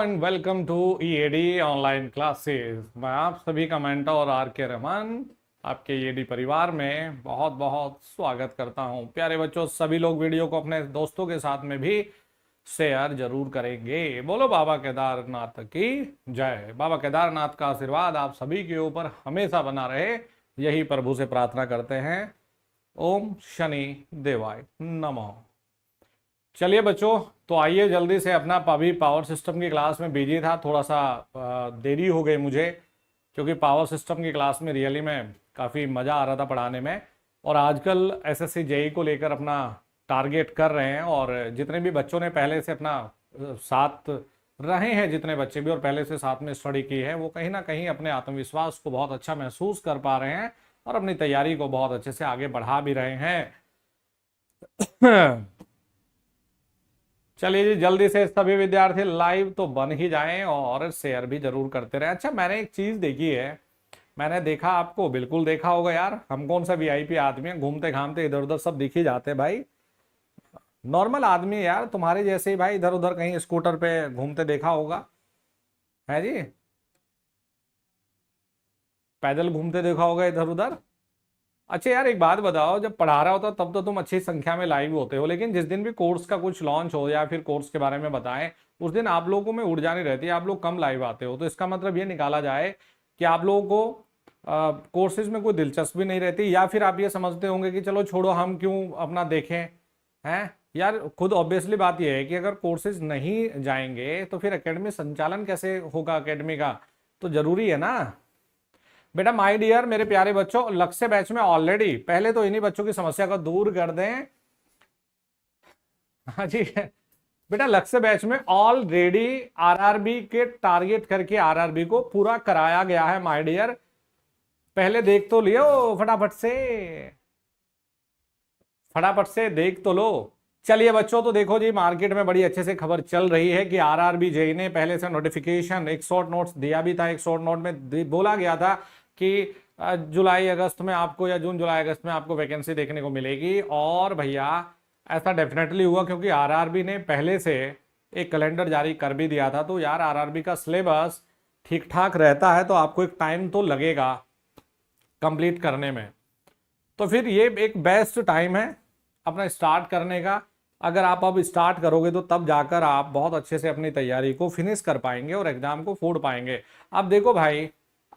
And welcome to EAD online classes. मैं आप सभी का मेंटर आर के रहमान आपके ईएडी परिवार में बहुत बहुत स्वागत करता हूं। प्यारे बच्चों, सभी लोग वीडियो को अपने दोस्तों के साथ में भी शेयर जरूर करेंगे। बोलो बाबा केदारनाथ की जय। बाबा केदारनाथ का आशीर्वाद आप सभी के ऊपर हमेशा बना रहे, यही प्रभु से प्रार्थना करते हैं। ओम शनि देवाय नमः। चलिए बच्चों, तो आइए जल्दी से अपना अभी पावर सिस्टम की क्लास में बिजी था, थोड़ा सा देरी हो गई मुझे, क्योंकि पावर सिस्टम की क्लास में रियली में काफ़ी मज़ा आ रहा था पढ़ाने में। और आजकल एसएससी जेई को लेकर अपना टारगेट कर रहे हैं, और जितने भी बच्चों ने पहले से अपना साथ रहे हैं, जितने बच्चे भी और पहले से साथ में स्टडी की है, वो कहीं ना कहीं अपने आत्मविश्वास को बहुत अच्छा महसूस कर पा रहे हैं और अपनी तैयारी को बहुत अच्छे से आगे बढ़ा भी रहे हैं। चलिए जी, जल्दी से सभी विद्यार्थी लाइव तो बन ही जाएं और शेयर भी जरूर करते रहें। अच्छा, मैंने एक चीज देखी है, मैंने देखा, आपको बिल्कुल देखा होगा यार। हम कौन सा वीआईपी आदमी है, घूमते घामते इधर उधर सब दिख ही जाते हैं भाई। नॉर्मल आदमी है यार, तुम्हारे जैसे ही भाई, इधर उधर कहीं स्कूटर पे घूमते देखा होगा, है जी, पैदल घूमते देखा होगा इधर उधर। अच्छा यार, एक बात बताओ, जब पढ़ा रहा होता तब तो तुम अच्छी संख्या में लाइव होते हो, लेकिन जिस दिन भी कोर्स का कुछ लॉन्च हो या फिर कोर्स के बारे में बताएं, उस दिन आप लोगों में उड़ जानी रहती है, आप लोग कम लाइव आते हो। तो इसका मतलब ये निकाला जाए कि आप लोगों को कोर्सेज में कोई दिलचस्पी नहीं रहती, या फिर आप ये समझते होंगे कि चलो छोड़ो, हम क्यों अपना देखें। हैं यार, खुद ऑब्वियसली बात यह है कि अगर कोर्सेज नहीं जाएंगे तो फिर एकेडमी संचालन कैसे होगा एकेडमी का, तो जरूरी है ना बेटा। माय डियर मेरे प्यारे बच्चों, लक्ष्य बैच में ऑलरेडी, पहले तो इन्हीं बच्चों की समस्या को दूर कर दें। हाँ जी बेटा, लक्ष्य बैच में ऑलरेडी आरआरबी के टारगेट करके आरआरबी को पूरा कराया गया है माय डियर। पहले देख तो लियो, फटाफट से फटाफट से देख तो लो। चलिए बच्चों, तो देखो जी, मार्केट में बड़ी अच्छे से खबर चल रही है कि आरआरबी जेई ने पहले से नोटिफिकेशन, एक शॉर्ट नोट्स दिया भी था। एक शॉर्ट नोट में बोला गया था कि जुलाई अगस्त में आपको, या जून जुलाई अगस्त में आपको वैकेंसी देखने को मिलेगी। और भैया ऐसा डेफिनेटली हुआ, क्योंकि आरआरबी ने पहले से एक कैलेंडर जारी कर भी दिया था। तो यार, आरआरबी का सिलेबस ठीक ठाक रहता है तो आपको एक टाइम तो लगेगा कंप्लीट करने में। तो फिर ये एक बेस्ट टाइम है अपना स्टार्ट करने का। अगर आप अब स्टार्ट करोगे तो तब जाकर आप बहुत अच्छे से अपनी तैयारी को फिनिश कर पाएंगे और एग्जाम को फोड़ पाएंगे। अब देखो भाई,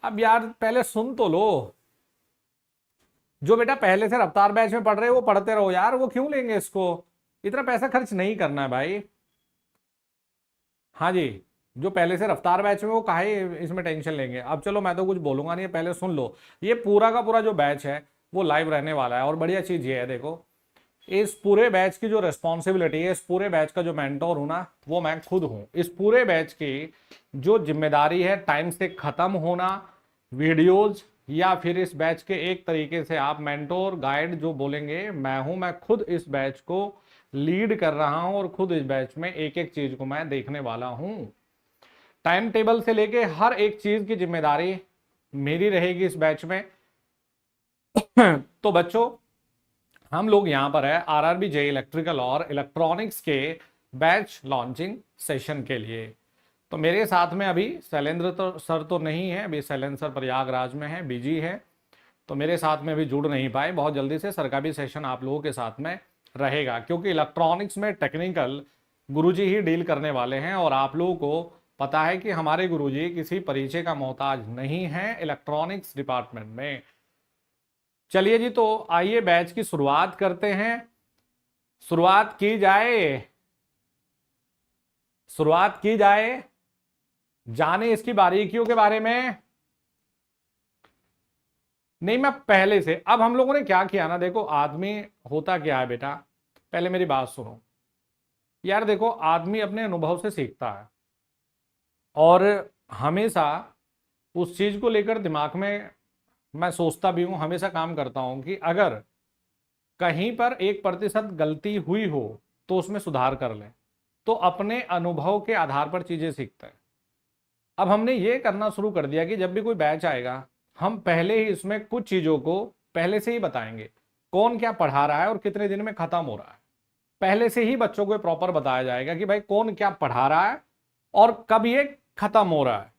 अब यार पहले सुन तो लो। जो बेटा पहले से रफ्तार बैच में पढ़ रहे हो वो पढ़ते रहो यार, वो क्यों लेंगे इसको, इतना पैसा खर्च नहीं करना है भाई। हाँ जी, जो पहले से रफ्तार बैच में, वो काहे इसमें टेंशन लेंगे। अब चलो, मैं तो कुछ बोलूंगा नहीं, पहले सुन लो। ये पूरा का पूरा जो बैच है वो लाइव रहने वाला है। और बढ़िया चीज ये है, देखो, इस पूरे बैच की जो रेस्पॉन्सिबिलिटी है, इस पूरे बैच का जो मेंटोर हूं ना, वो मैं खुद हूं। इस पूरे बैच की जो जिम्मेदारी है, टाइम से खत्म होना, वीडियोज, या फिर इस बैच के एक तरीके से आप मेंटोर गाइड जो बोलेंगे, मैं हूं। मैं खुद इस बैच को लीड कर रहा हूं और खुद इस बैच में एक एक चीज को मैं देखने वाला हूं। टाइम टेबल से लेके हर एक चीज की जिम्मेदारी मेरी रहेगी इस बैच में। तो बच्चों, हम लोग यहां पर है आरआरबी जेई इलेक्ट्रिकल और इलेक्ट्रॉनिक्स के बैच लॉन्चिंग सेशन के लिए। तो मेरे साथ में अभी शैलेंद्र सर तो नहीं है, अभी शैलेंद्र सर प्रयागराज में है, बिजी है, तो मेरे साथ में भी जुड़ नहीं पाए। बहुत जल्दी से सर का भी सेशन आप लोगों के साथ में रहेगा, क्योंकि इलेक्ट्रॉनिक्स में टेक्निकल गुरुजी ही डील करने वाले हैं। और आप लोगों को पता है कि हमारे गुरुजी किसी परिचय का मोहताज नहीं है इलेक्ट्रॉनिक्स डिपार्टमेंट में। चलिए जी, तो आइए बैच की शुरुआत करते हैं। शुरुआत की जाए, शुरुआत की जाए, जाने इसकी बारीकियों के बारे में। नहीं, मैं पहले से, अब हम लोगों ने क्या किया ना, देखो आदमी होता क्या है बेटा, पहले मेरी बात सुनो यार। देखो, आदमी अपने अनुभव से सीखता है, और हमेशा उस चीज को लेकर दिमाग में मैं सोचता भी हूं, हमेशा काम करता हूं कि अगर कहीं पर 1% गलती हुई हो तो उसमें सुधार कर लें। तो अपने अनुभव के आधार पर चीजें सीखते हैं। अब हमने ये करना शुरू कर दिया कि जब भी कोई बैच आएगा, हम पहले ही इसमें कुछ चीजों को पहले से ही बताएंगे, कौन क्या पढ़ा रहा है और कितने दिन में खत्म हो रहा है। पहले से ही बच्चों को प्रॉपर बताया जाएगा कि भाई कौन क्या पढ़ा रहा है और कब ये खत्म हो रहा है,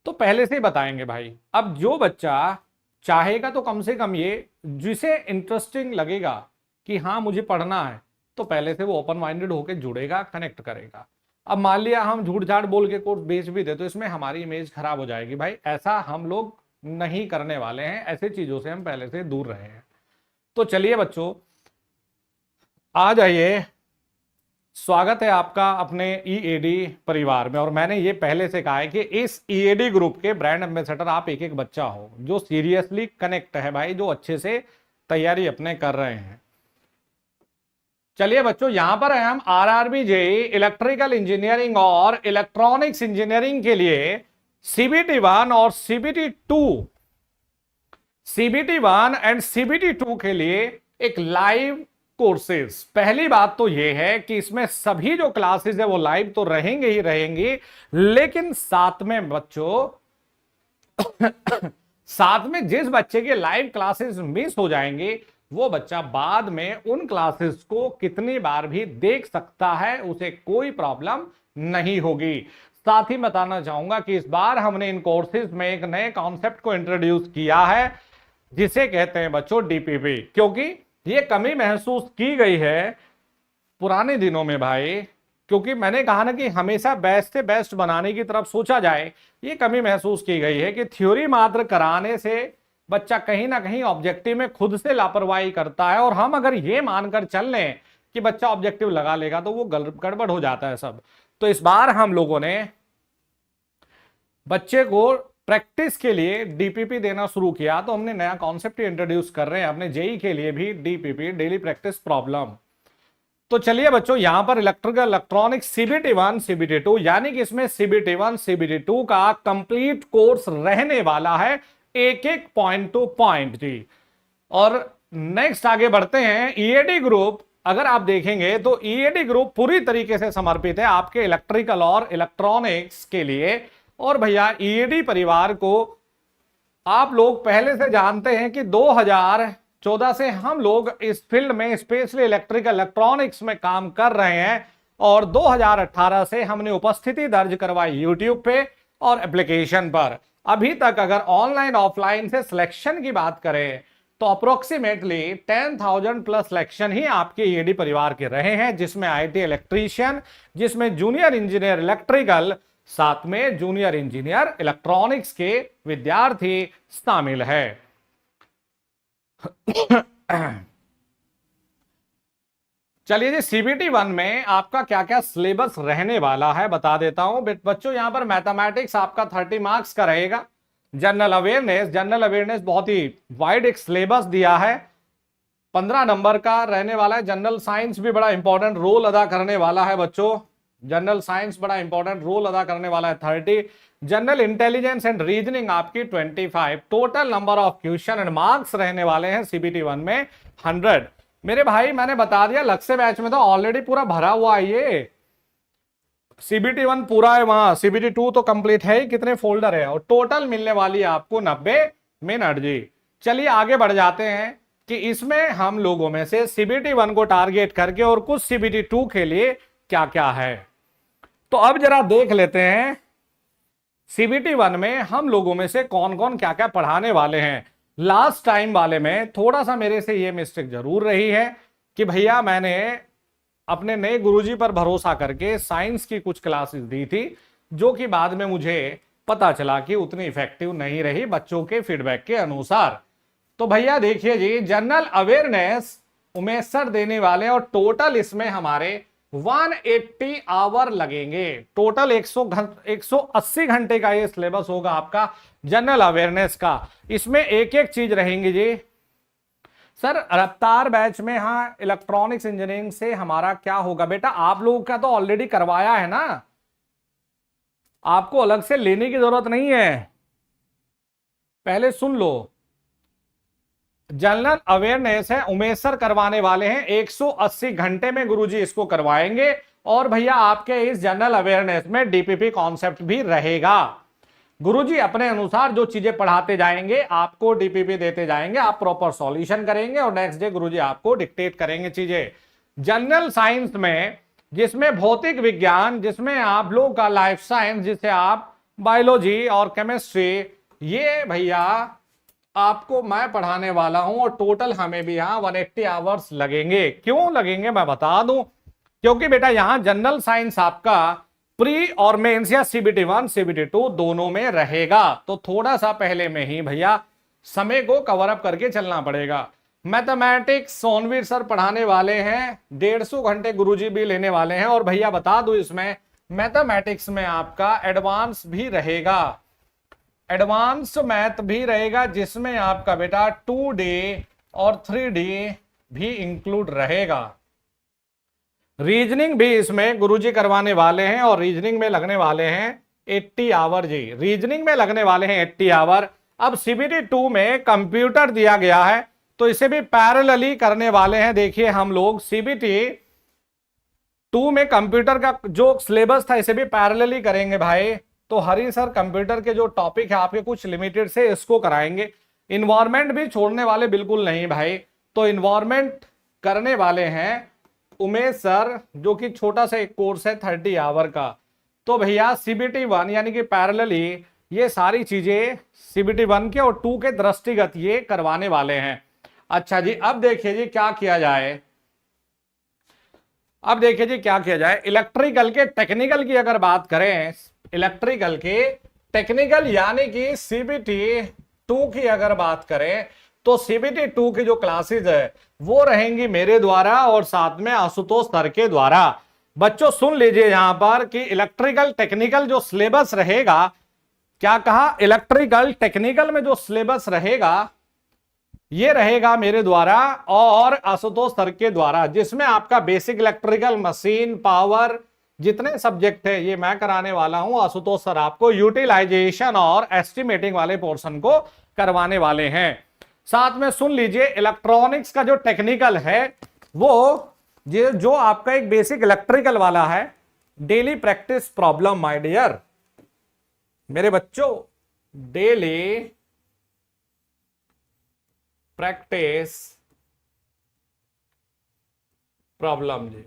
तो पहले से ही बताएंगे भाई। अब जो बच्चा चाहेगा तो कम से कम ये, जिसे इंटरेस्टिंग लगेगा कि हाँ मुझे पढ़ना है, तो पहले से वो ओपन माइंडेड होकर जुड़ेगा, कनेक्ट करेगा। अब मान लिया हम झूठ झाट बोल के कोर्स बेच भी दे तो इसमें हमारी इमेज खराब हो जाएगी भाई, ऐसा हम लोग नहीं करने वाले हैं, ऐसे चीजों से हम पहले से दूर रहे हैं। तो चलिए बच्चों आ जाइए, स्वागत है आपका अपने ईएडी परिवार में। और मैंने ये पहले से कहा है कि इस ईएडी ग्रुप के ब्रांड एम्बेसडर आप एक एक बच्चा हो जो सीरियसली कनेक्ट है भाई, जो अच्छे से तैयारी अपने कर रहे हैं। चलिए बच्चों यहां पर है हम आरआरबी जेईई इलेक्ट्रिकल इंजीनियरिंग और इलेक्ट्रॉनिक्स इंजीनियरिंग के लिए सीबीटी 1 और सीबीटी 2, सीबीटी 1 एंड सीबीटी 2 के लिए एक लाइव कोर्सेज। पहली बात तो यह है कि इसमें सभी जो क्लासेस है वो लाइव तो रहेंगे ही रहेंगी, लेकिन साथ में बच्चों साथ में जिस बच्चे के लाइव क्लासेस मिस हो जाएंगे वो बच्चा बाद में उन क्लासेस को कितनी बार भी देख सकता है, उसे कोई प्रॉब्लम नहीं होगी। साथ ही बताना चाहूंगा कि इस बार हमने इन कोर्सेज में एक नए कॉन्सेप्ट को इंट्रोड्यूस किया है जिसे कहते हैं बच्चों डीपीपी, क्योंकि ये कमी महसूस की गई है पुराने दिनों में भाई, क्योंकि मैंने कहा ना कि हमेशा बेस्ट से बेस्ट बनाने की तरफ सोचा जाए। ये कमी महसूस की गई है कि थ्योरी मात्र कराने से बच्चा कहीं ना कहीं ऑब्जेक्टिव में खुद से लापरवाही करता है, और हम अगर ये मानकर चल लें कि बच्चा ऑब्जेक्टिव लगा लेगा तो वो गड़बड़ हो जाता है सब। तो इस बार हम लोगों ने बच्चे को प्रैक्टिस के लिए डीपीपी देना शुरू किया, तो हमने नया कॉन्सेप्ट इंट्रोड्यूस कर रहे हैं अपने जेई के लिए भी, डीपीपी डेली प्रैक्टिस प्रॉब्लम। तो चलिए बच्चों यहां पर इलेक्ट्रिकल इलेक्ट्रॉनिक्स सीबीटी 1 सीबीटी 2, यानी कि इसमें सीबीटी 1 सीबीटी 2 का कंप्लीट कोर्स रहने वाला है, एक एक पॉइंट टू पॉइंट जी। और नेक्स्ट आगे बढ़ते हैं, ईएडी ग्रुप अगर आप देखेंगे तो ईएडी ग्रुप पूरी तरीके से समर्पित है आपके इलेक्ट्रिकल और इलेक्ट्रॉनिक्स के लिए। और भैया ईएडी परिवार को आप लोग पहले से जानते हैं कि 2014 से हम लोग इस फील्ड में स्पेशली इलेक्ट्रिकल इलेक्ट्रॉनिक्स में काम कर रहे हैं, और 2018 से हमने उपस्थिति दर्ज करवाई यूट्यूब पे और एप्लीकेशन पर। अभी तक अगर ऑनलाइन ऑफलाइन से सिलेक्शन की बात करें तो अप्रोक्सीमेटली 10,000 प्लस सिलेक्शन ही आपके ईएडी परिवार के रहे हैं, जिसमें आईटी इलेक्ट्रीशियन, जिसमें जूनियर इंजीनियर इलेक्ट्रिकल, साथ में जूनियर इंजीनियर इलेक्ट्रॉनिक्स के विद्यार्थी शामिल है। चलिए जी सीबीटी 1 में आपका क्या क्या सिलेबस रहने वाला है बता देता हूं बच्चों। यहां पर मैथमेटिक्स आपका 30 मार्क्स का रहेगा। जनरल अवेयरनेस बहुत ही वाइड एक सिलेबस दिया है, 15 नंबर का रहने वाला है। जनरल साइंस भी बड़ा इंपॉर्टेंट रोल अदा करने वाला है बच्चों, जनरल साइंस बड़ा इंपॉर्टेंट रोल अदा करने वाला है 30। जनरल इंटेलिजेंस एंड रीजनिंग आपकी 25। Total number of question and marks रहने वाले हैं सीबीटी 1 में 100। मेरे भाई मैंने बता दिया लक्ष्य बैच में तो ऑलरेडी पूरा भरा हुआ है, ये सीबीटी 1 पूरा है, वहां सीबीटी 2 तो कंप्लीट है ही, कितने फोल्डर है, और टोटल मिलने वाली है आपको 90 मिनट जी। चलिए आगे बढ़ जाते हैं कि इसमें हम लोगों में से सीबीटी 1 को टारगेट करके और कुछ सीबीटी 2 के लिए क्या क्या है। तो अब जरा देख लेते हैं सीबीटी 1 में हम लोगों में से कौन कौन क्या क्या पढ़ाने वाले हैं। लास्ट टाइम वाले में थोड़ा सा मेरे से ये मिस्टेक जरूर रही है कि भैया मैंने अपने नए गुरुजी पर भरोसा करके साइंस की कुछ क्लासेस दी थी, जो कि बाद में मुझे पता चला कि उतनी इफेक्टिव नहीं रही बच्चों के फीडबैक के अनुसार। तो भैया देखिए जी, जनरल अवेयरनेस उमेश सर देने वाले, और टोटल इसमें हमारे 180 आवर लगेंगे। टोटल 180 घंटे का ये सिलेबस होगा आपका जनरल अवेयरनेस का। इसमें एक एक चीज रहेंगी जी। सर रफ्तार बैच में, हाँ इलेक्ट्रॉनिक्स इंजीनियरिंग से हमारा क्या होगा बेटा, आप लोगों का तो ऑलरेडी करवाया है ना, आपको अलग से लेने की जरूरत नहीं है। पहले सुन लो, जनरल अवेयरनेस है उमेश सर करवाने वाले हैं, 180 घंटे में गुरुजी इसको करवाएंगे। और भैया आपके इस जनरल अवेयरनेस में डीपीपी कॉन्सेप्ट भी रहेगा। गुरुजी अपने अनुसार जो चीजें पढ़ाते जाएंगे आपको डीपीपी देते जाएंगे, आप प्रॉपर सॉल्यूशन करेंगे और नेक्स्ट डे गुरुजी आपको डिक्टेट करेंगे चीजें। जनरल साइंस में जिसमें भौतिक विज्ञान, जिसमें आप लोग का लाइफ साइंस, जिसे आप बायोलॉजी और केमिस्ट्री, ये भैया आपको मैं पढ़ाने वाला हूं। और टोटल हमें भी यहाँ 180 आवर्स लगेंगे। क्यों लगेंगे मैं बता दूं, क्योंकि बेटा यहां जनरल साइंस आपका प्री और मेंस या सीबीटी 1 सीबीटी 2 दोनों में रहेगा। तो थोड़ा सा पहले में ही भैया समय को कवर अप करके चलना पड़ेगा। मैथमेटिक्स सोनवीर सर पढ़ाने वाले हैं, 150 घंटे गुरुजी भी लेने वाले हैं। और भैया बता दूं, इसमें मैथमेटिक्स में आपका एडवांस भी रहेगा, एडवांस मैथ भी रहेगा, जिसमें आपका बेटा 2D और 3D भी इंक्लूड रहेगा। रीजनिंग भी इसमें गुरुजी करवाने वाले हैं और रीजनिंग में लगने वाले हैं 80 आवर जी। रीजनिंग में लगने वाले हैं 80 आवर। अब सीबीटी 2 में कंप्यूटर दिया गया है, तो इसे भी पैरेलली करने वाले हैं। देखिए हम लोग सीबीटी 2 में कंप्यूटर का जो सिलेबस था इसे भी पैरेलली करेंगे भाई। तो हरी सर कंप्यूटर के जो टॉपिक है आपके कुछ लिमिटेड से इसको कराएंगे। इन्वायरमेंट भी छोड़ने वाले बिल्कुल नहीं भाई। तो इन्वायरमेंट करने वाले हैं उमेश सर, जो कि छोटा सा एक कोर्स है 30 आवर का। तो भैया सीबीटी 1 यानी कि पैरेलली ये सारी चीजें सीबीटी 1 के और 2 के दृष्टिगत ये करवाने वाले हैं। अच्छा जी, अब देखिए जी क्या किया जाए। अब देखिए जी क्या किया जाए। इलेक्ट्रिकल के टेक्निकल की अगर बात करें, इलेक्ट्रिकल के टेक्निकल यानी कि सीबीटी 2 की अगर बात करें, तो सीबीटी 2 की जो क्लासेस है वो रहेंगी मेरे द्वारा और साथ में आशुतोष सर के द्वारा। बच्चों सुन लीजिए यहां पर कि इलेक्ट्रिकल टेक्निकल जो सिलेबस रहेगा, क्या कहा, इलेक्ट्रिकल टेक्निकल में जो सिलेबस रहेगा ये रहेगा मेरे द्वारा और आशुतोष सर के द्वारा, जिसमें आपका बेसिक इलेक्ट्रिकल, मशीन, पावर, जितने सब्जेक्ट है ये मैं कराने वाला हूं। आशुतोष सर आपको यूटिलाइजेशन और एस्टिमेटिंग वाले पोर्शन को करवाने वाले हैं। साथ में सुन लीजिए इलेक्ट्रॉनिक्स का जो टेक्निकल है वो जो आपका एक बेसिक इलेक्ट्रिकल वाला है, daily practice problem my dear मेरे बच्चों, डेली प्रैक्टिस प्रॉब्लम जी।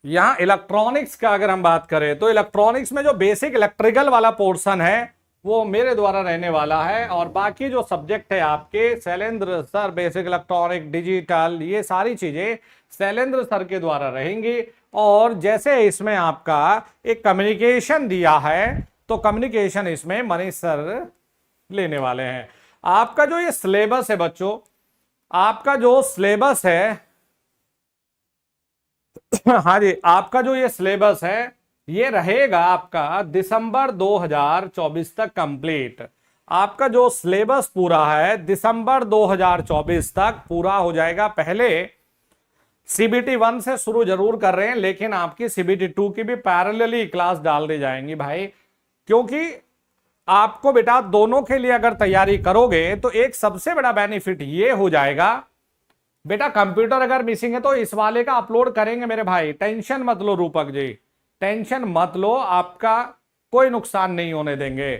यहां इलेक्ट्रॉनिक्स का अगर हम बात करें तो इलेक्ट्रॉनिक्स में जो बेसिक इलेक्ट्रिकल वाला पोर्शन है वो मेरे द्वारा रहने वाला है। और बाकी जो सब्जेक्ट है आपके Shailendra sir, basic electronic, digital, ये सारी चीजें शैलेंद्र सर के द्वारा रहेंगी। और जैसे इसमें आपका एक कम्युनिकेशन दिया है तो कम्युनिकेशन इसमें मनीष सर लेने वाले हैं। आपका जो ये सिलेबस है बच्चों, आपका जो सिलेबस है हाँ जी, आपका जो ये सिलेबस है ये रहेगा आपका दिसंबर 2024 तक कंप्लीट। आपका जो सिलेबस पूरा है दिसंबर 2024 तक पूरा हो जाएगा। पहले सीबीटी 1 से शुरू जरूर कर रहे हैं, लेकिन आपकी सीबीटी 2 की भी पैरेलली क्लास डाल दी जाएंगी भाई, क्योंकि आपको बेटा दोनों के लिए अगर तैयारी करोगे तो एक सबसे बड़ा बेनिफिट ये हो जाएगा बेटा, कंप्यूटर अगर मिसिंग है तो इस वाले का अपलोड करेंगे मेरे भाई, टेंशन मत लो रूपक जी, टेंशन मत लो, आपका कोई नुकसान नहीं होने देंगे।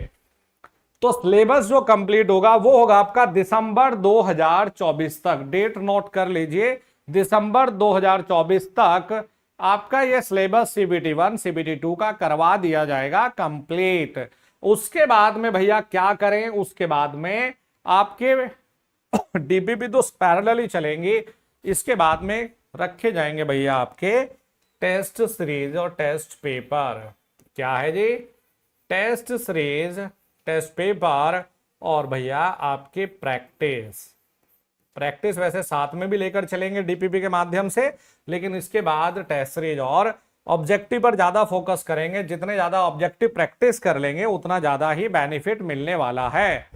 तो सिलेबस जो कंप्लीट होगा वो होगा आपका दिसंबर 2024 तक, डेट नोट कर लीजिए, दिसंबर 2024 तक आपका ये सिलेबस सीबीटी 1 सीबीटी 2 का करवा दिया जाएगा कंप्लीट। उसके बाद में भैया क्या करें, उसके बाद में आपके डीपीपी तो पैरेलली चलेंगी, इसके बाद में रखे जाएंगे भैया आपके टेस्ट सीरीज और टेस्ट पेपर। क्या है जी, टेस्ट सीरीज, टेस्ट पेपर और भैया आपके प्रैक्टिस वैसे साथ में भी लेकर चलेंगे डीपीपी के माध्यम से, लेकिन इसके बाद टेस्ट सीरीज और ऑब्जेक्टिव पर ज्यादा फोकस करेंगे। जितने ज्यादा ऑब्जेक्टिव प्रैक्टिस कर लेंगे उतना ज्यादा ही बेनिफिट मिलने वाला है।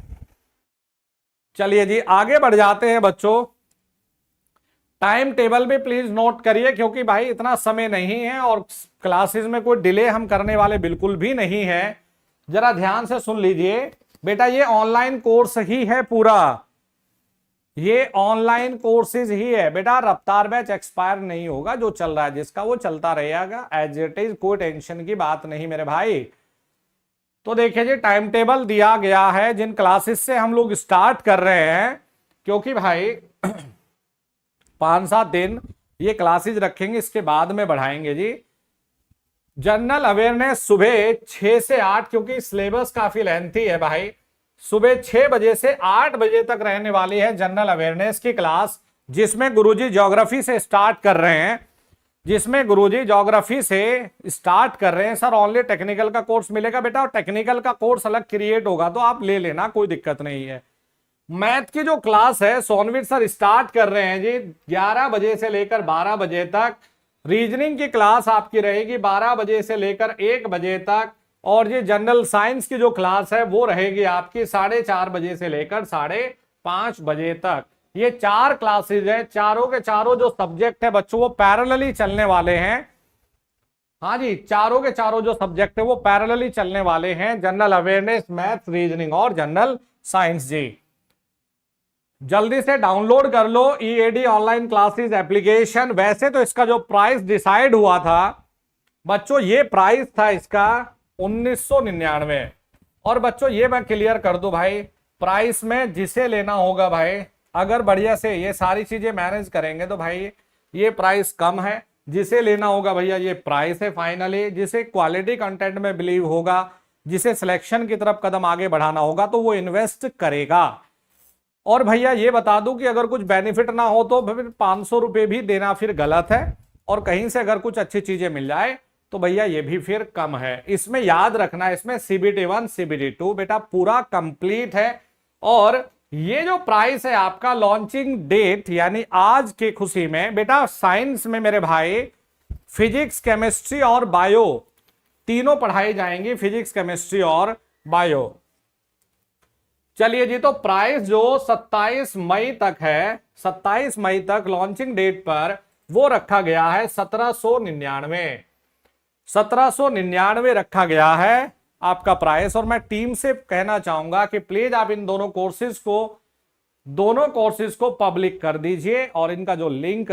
चलिए जी आगे बढ़ जाते हैं बच्चों। टाइम टेबल भी प्लीज नोट करिए, क्योंकि भाई इतना समय नहीं है और क्लासेस में कोई डिले हम करने वाले बिल्कुल भी नहीं है। जरा ध्यान से सुन लीजिए बेटा, ये ऑनलाइन कोर्स ही है पूरा, ये ऑनलाइन कोर्सेज ही है बेटा। रफ्तार बैच एक्सपायर नहीं होगा, जो चल रहा है जिसका वो चलता रहेगा एज इट इज, कोई टेंशन की बात नहीं मेरे भाई। तो देखिए जी टाइम टेबल दिया गया है जिन क्लासेस से हम लोग स्टार्ट कर रहे हैं, क्योंकि भाई 5-7 दिन ये क्लासेज रखेंगे, इसके बाद में बढ़ाएंगे जी। जनरल अवेयरनेस सुबह 6 से 8, क्योंकि सिलेबस काफी लेंथी है भाई। सुबह 6 बजे से 8 बजे तक रहने वाली है जनरल अवेयरनेस की क्लास, जिसमें गुरुजी ज्योग्राफी से स्टार्ट कर रहे हैं, सर। ओनली टेक्निकल का कोर्स मिलेगा बेटा, और टेक्निकल का कोर्स अलग क्रिएट होगा तो आप ले लेना, कोई दिक्कत नहीं है। मैथ की जो क्लास है सोनवीर सर स्टार्ट कर रहे हैं जी 11 बजे से लेकर 12 बजे तक। रीजनिंग की क्लास आपकी रहेगी 12 बजे से लेकर 1 बजे तक, और ये जनरल साइंस की जो क्लास है वो रहेगी आपकी 4:30 बजे से लेकर 5:30 बजे तक। ये 4 क्लासेज है, चारों के चारों जो सब्जेक्ट है बच्चों वो पैरेलली चलने वाले हैं। हाँ जी, चारों के चारों जो सब्जेक्ट है वो पैरेलली चलने वाले हैं, जनरल अवेयरनेस, मैथ, रीजनिंग और जनरल साइंस जी। जल्दी से डाउनलोड कर लो ईएडी ऑनलाइन क्लासेस एप्लीकेशन। वैसे तो इसका जो प्राइस डिसाइड हुआ था बच्चों, ये प्राइस था इसका 1999। और बच्चों ये मैं क्लियर कर दूं भाई, प्राइस में जिसे लेना होगा भाई, अगर बढ़िया से ये सारी चीजें मैनेज करेंगे तो भाई ये प्राइस कम है। जिसे लेना होगा भैया ये प्राइस है फाइनली। जिसे क्वालिटी कंटेंट में बिलीव होगा, जिसे सिलेक्शन की तरफ कदम आगे बढ़ाना होगा तो वो इन्वेस्ट करेगा। और भैया ये बता दूं कि अगर कुछ बेनिफिट ना हो तो फिर 500 रुपए भी देना फिर गलत है, और कहीं से अगर कुछ अच्छी चीजें मिल जाए तो भैया ये भी फिर कम है। इसमें याद रखना, इसमें CBT 1 CBT 2 बेटा पूरा कंप्लीट है। और ये जो प्राइस है आपका लॉन्चिंग डेट यानी आज की खुशी में बेटा, साइंस में मेरे भाई फिजिक्स, केमिस्ट्री और बायो तीनों पढ़ाई जाएंगी, फिजिक्स, केमिस्ट्री और बायो। चलिए जी, तो प्राइस जो 27 मई तक है, 27 मई तक लॉन्चिंग डेट पर वो रखा गया है 1799। 1799 रखा गया है आपका प्राइस। और मैं टीम से कहना चाहूंगा कि प्लीज आप इन दोनों कोर्सेज को पब्लिक कर दीजिए, और इनका जो लिंक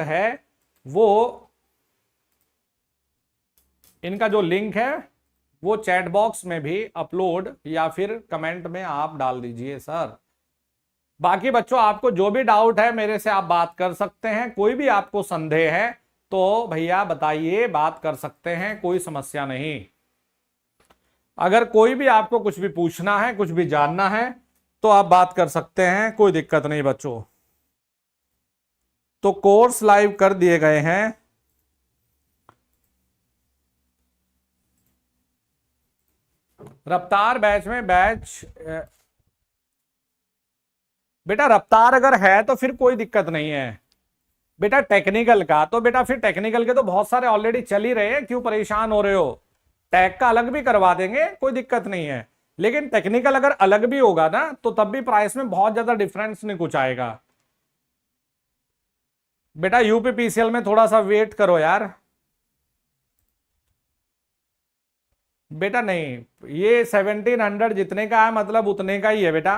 है वो चैट बॉक्स में भी अपलोड या फिर कमेंट में आप डाल दीजिए सर। बाकी बच्चों आपको जो भी डाउट है मेरे से आप बात कर सकते हैं, कोई भी आपको संदेह है तो भैया बताइए, बात कर सकते हैं, कोई समस्या नहीं। अगर कोई भी आपको कुछ भी पूछना है, कुछ भी जानना है तो आप बात कर सकते हैं, कोई दिक्कत नहीं बच्चों। तो कोर्स लाइव कर दिए गए हैं। रफ्तार बैच में बेटा रफ्तार अगर है तो फिर कोई दिक्कत नहीं है बेटा। टेक्निकल का तो बेटा फिर टेक्निकल के तो बहुत सारे ऑलरेडी चल ही रहे हैं, क्यों परेशान हो रहे हो। टैग का अलग भी करवा देंगे, कोई दिक्कत नहीं है। लेकिन टेक्निकल अगर अलग भी होगा ना तो तब भी प्राइस में बहुत ज्यादा डिफरेंस नहीं कुछ आएगा बेटा। यूपीपीसीएल में थोड़ा सा वेट करो यार बेटा। नहीं, ये 1700 जितने का है मतलब उतने का ही है बेटा।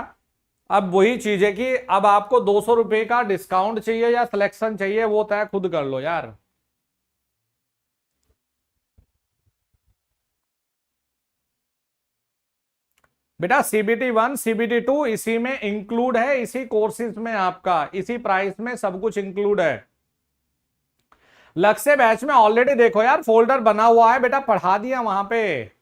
अब वही चीज है कि अब आपको 200 रुपए का डिस्काउंट चाहिए या सिलेक्शन चाहिए, वो तय खुद कर लो यार। बेटा CBT 1 CBT 2 इसी में इंक्लूड है, इसी कोर्सेज में आपका इसी प्राइस में सब कुछ इंक्लूड है। लक्ष्य बैच में ऑलरेडी देखो यार फोल्डर बना हुआ है बेटा, पढ़ा दिया वहां पे।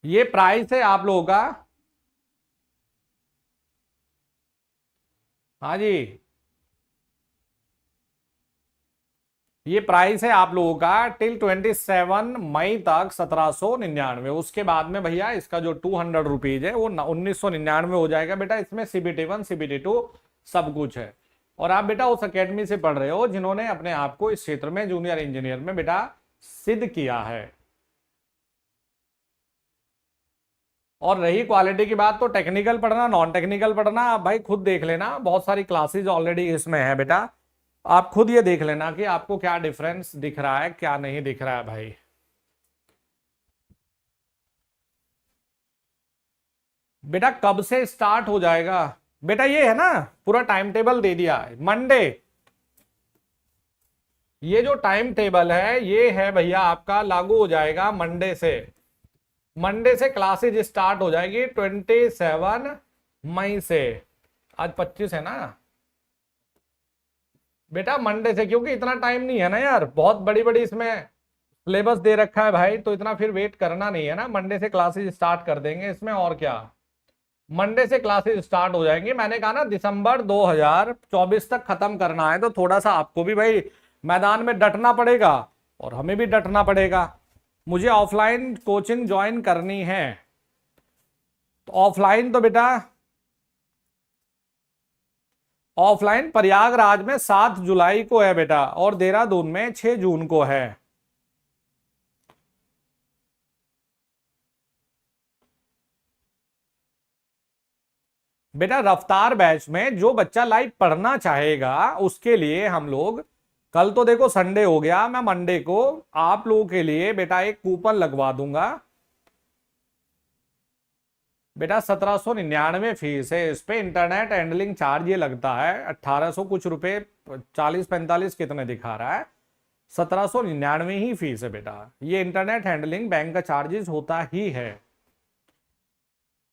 ये प्राइस है आप लोगों का। हाँ जी, ये प्राइस है आप लोगों का टिल 27 मई तक 1799। उसके बाद में भैया इसका जो 200 रुपीज है वो 1999 हो जाएगा बेटा। इसमें CBT 1 CBT 2 सब कुछ है। और आप बेटा उस अकेडमी से पढ़ रहे हो जिन्होंने अपने आप को इस क्षेत्र में जूनियर इंजीनियर में बेटा सिद्ध किया है। और रही क्वालिटी की बात, तो टेक्निकल पढ़ना, नॉन टेक्निकल पढ़ना, आप भाई खुद देख लेना, बहुत सारी क्लासेज ऑलरेडी इसमें है बेटा। आप खुद ये देख लेना कि आपको क्या डिफरेंस दिख रहा है, क्या नहीं दिख रहा है भाई। बेटा कब से स्टार्ट हो जाएगा बेटा, ये है ना पूरा टाइम टेबल दे दिया है। मंडे, ये जो टाइम टेबल है ये है भैया आपका लागू हो जाएगा मंडे से। मंडे से क्लासेज स्टार्ट हो जाएगी 27 मई से। आज 25 है ना बेटा, मंडे से, क्योंकि इतना टाइम नहीं है ना यार, बहुत बड़ी बड़ी इसमें सिलेबस दे रखा है भाई, तो इतना फिर वेट करना नहीं है ना, मंडे से क्लासेस स्टार्ट कर देंगे इसमें, और क्या। मंडे से क्लासेस स्टार्ट हो जाएंगी, मैंने कहा ना दिसंबर 2024 तक खत्म करना है, तो थोड़ा सा आपको भी भाई मैदान में डटना पड़ेगा और हमें भी डटना पड़ेगा। मुझे ऑफलाइन कोचिंग ज्वाइन करनी है, तो ऑफलाइन तो बेटा, ऑफलाइन प्रयागराज में 7 जुलाई को है बेटा, और देहरादून में 6 जून को है। बेटा रफ्तार बैच में जो बच्चा लाइव पढ़ना चाहेगा उसके लिए हम लोग, कल तो देखो संडे हो गया, मैं मंडे को आप लोगों के लिए बेटा एक कूपन लगवा दूंगा। बेटा 1799 फीस है, इस पे इंटरनेट हैंडलिंग चार्ज ये लगता है 1800 कुछ रुपए, 40-45 कितने दिखा रहा है, 1799 ही फीस है बेटा। ये इंटरनेट हैंडलिंग बैंक का चार्जेस होता ही है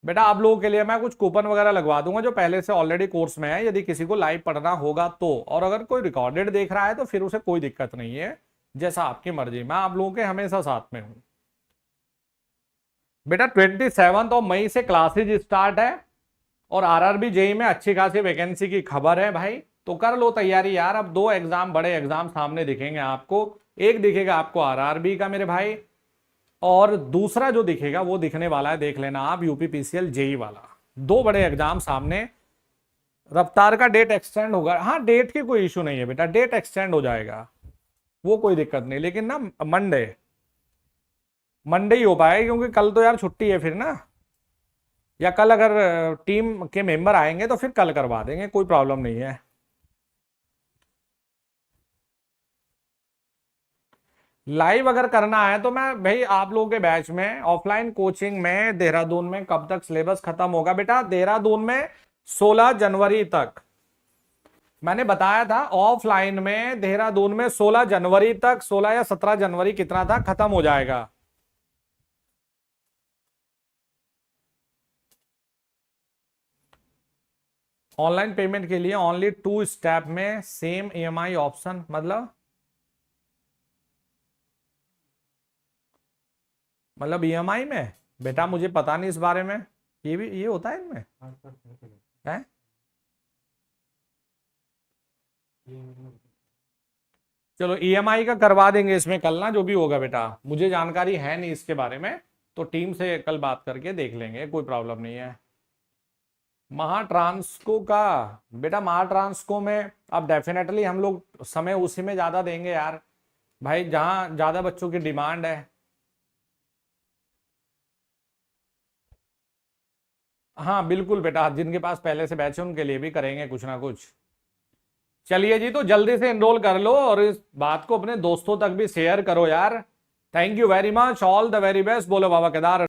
बेटा। आप लोगों के लिए मैं कुछ कूपन वगैरह लगवा दूंगा जो पहले से ऑलरेडी कोर्स में है, यदि किसी को लाइव पढ़ना होगा तो, और अगर कोई रिकॉर्डेड देख रहा है तो फिर उसे कोई दिक्कत नहीं है, जैसा आपकी मर्जी, मैं आप लोगों के हमेशा साथ में हूं बेटा। 27 मई से क्लासेज स्टार्ट है, और आरआरबी जेई में अच्छी खासी वैकेंसी की खबर है भाई, तो कर लो तैयारी यार। अब 2 एग्जाम, बड़े एग्जाम सामने दिखेंगे आपको, एक दिखेगा आपको आरआरबी का मेरे भाई, और दूसरा जो दिखेगा वो दिखने वाला है, देख लेना आप, यूपीपीसीएल जेई वाला। 2 बड़े एग्जाम सामने। रफ्तार का डेट एक्सटेंड होगा, हाँ डेट की कोई इशू नहीं है बेटा, डेट एक्सटेंड हो जाएगा, वो कोई दिक्कत नहीं, लेकिन ना मंडे मंडे ही हो पाएगा, क्योंकि कल तो यार छुट्टी है फिर ना, या कल अगर टीम के मेंबर आएंगे तो फिर कल करवा देंगे, कोई प्रॉब्लम नहीं है। लाइव अगर करना है तो मैं भाई आप लोगों के बैच में ऑफलाइन कोचिंग में देहरादून में कब तक सिलेबस खत्म होगा बेटा, देहरादून में 16 जनवरी तक, मैंने बताया था ऑफलाइन में देहरादून में 16 जनवरी तक, 16 या 17 जनवरी कितना था, खत्म हो जाएगा। ऑनलाइन पेमेंट के लिए ओनली 2 स्टेप में सेम ईएमआई ऑप्शन, मतलब ईएमआई में बेटा, मुझे पता नहीं इस बारे में, ये भी ये होता है इनमें है। चलो ईएमआई का करवा देंगे इसमें कल ना, जो भी होगा बेटा, मुझे जानकारी है नहीं इसके बारे में, तो टीम से कल बात करके देख लेंगे, कोई प्रॉब्लम नहीं है। महाट्रांसको का बेटा, महाट्रांसको में अब डेफिनेटली हम लोग समय उसी में ज्यादा देंगे यार भाई, जहां ज्यादा बच्चों की डिमांड है। हाँ बिल्कुल बेटा, जिनके पास पहले से बैच है उनके लिए भी करेंगे कुछ ना कुछ। चलिए जी, तो जल्दी से एनरोल कर लो और इस बात को अपने दोस्तों तक भी शेयर करो यार। Thank you very much, all the very best, बोलो बाबा केदार।